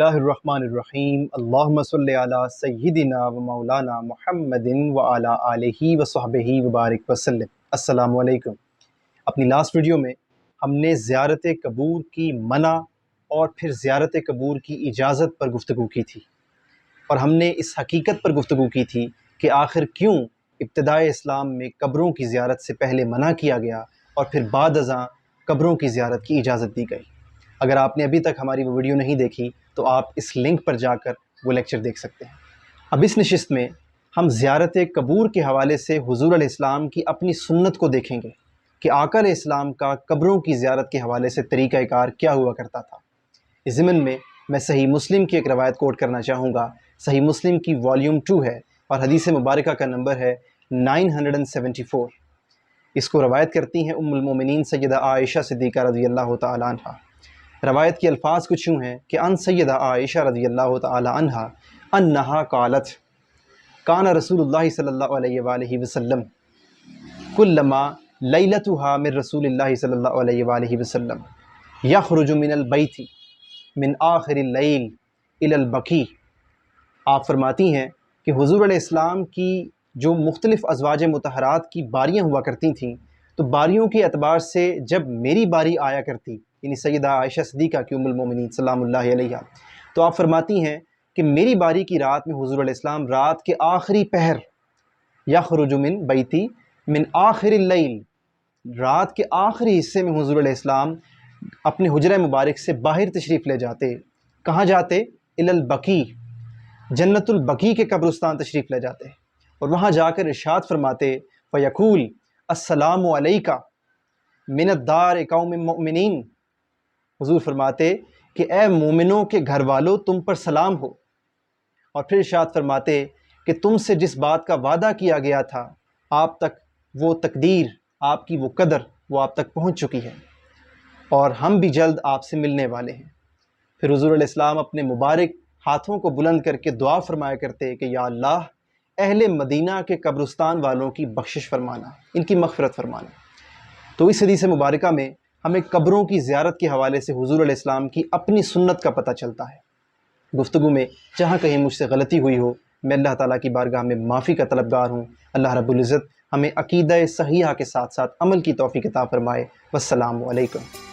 اللہ الرحمن الرحیم اللہم صلی علی سیدنا و مولانا محمد و علی آلہ و صحبہ وبارک وسلم۔ السلام علیکم۔ اپنی لاسٹ ویڈیو میں ہم نے زیارت قبور کی منع اور پھر زیارت قبور کی اجازت پر گفتگو کی تھی، اور ہم نے اس حقیقت پر گفتگو کی تھی کہ آخر کیوں ابتدائے اسلام میں قبروں کی زیارت سے پہلے منع کیا گیا اور پھر بعد ازاں قبروں کی زیارت کی اجازت دی گئی۔ اگر آپ نے ابھی تک ہماری وہ ویڈیو نہیں دیکھی تو آپ اس لنک پر جا کر وہ لیکچر دیکھ سکتے ہیں۔ اب اس نشست میں ہم زیارت قبور کے حوالے سے حضور علیہ السلام کی اپنی سنت کو دیکھیں گے کہ آقا علیہ السلام کا قبروں کی زیارت کے حوالے سے طریقہ کار کیا ہوا کرتا تھا۔ اس ضمن میں صحیح مسلم کی ایک روایت کوٹ کرنا چاہوں گا۔ صحیح مسلم کی والیوم 2 ہے اور حدیث مبارکہ کا نمبر ہے 974۔ اس کو روایت کرتی ہیں ام المومنین سیدہ عائشہ صدیقہ رضی اللہ تعالی عنہ۔ روایت کے الفاظ کچھ یوں ہیں کہ ان سیدہ عائشہ رضی اللہ تعالی عنہ انہا قالت کان رسول اللہ صلی اللہ علیہ وآلہ وسلم کلما لیلتها من رسول اللہ صلی اللہ علیہ وآلہ وسلم یخرج من البیت من آخر اللیل الی البقیع۔ آپ فرماتی ہیں کہ حضور علیہ السلام کی جو مختلف ازواج مطہرات کی باریاں ہوا کرتی تھیں، تو باریوں کے اعتبار سے جب میری باری آیا کرتی، یعنی سیدہ عائشہ صدیقہ کی ام المومنین سلام اللہ علیہ، تو آپ فرماتی ہیں کہ میری باری کی رات میں حضور علیہ السلام رات کے آخری پہر یخرج من بیتی من آخر اللیل، رات کے آخری حصے میں حضور علیہ السلام اپنے حجرہ مبارک سے باہر تشریف لے جاتے۔ کہاں جاتے؟ الی البقیع، جنت البقیع کے قبرستان تشریف لے جاتے، اور وہاں جا کر ارشاد فرماتے فیقول السلام علیکہ من الدار قوم مؤمنین۔ حضور فرماتے کہ اے مومنوں کے گھر والوں، تم پر سلام ہو، اور پھر ارشاد فرماتے کہ تم سے جس بات کا وعدہ کیا گیا تھا آپ تک وہ تقدیر، آپ کی وہ قدر، وہ آپ تک پہنچ چکی ہے، اور ہم بھی جلد آپ سے ملنے والے ہیں۔ پھر حضور علیہ السلام اپنے مبارک ہاتھوں کو بلند کر کے دعا فرمایا کرتے کہ یا اللہ، اہل مدینہ کے قبرستان والوں کی بخشش فرمانا، ان کی مغفرت فرمانا۔ تو اس حدیث مبارکہ میں ہمیں قبروں کی زیارت کے حوالے سے حضور علیہ السلام کی اپنی سنت کا پتہ چلتا ہے۔ گفتگو میں جہاں کہیں مجھ سے غلطی ہوئی ہو، میں اللہ تعالیٰ کی بارگاہ میں معافی کا طلبگار ہوں۔ اللہ رب العزت ہمیں عقیدہ صحیحہ کے ساتھ ساتھ عمل کی توفیق عطا فرمائے۔ والسلام علیکم۔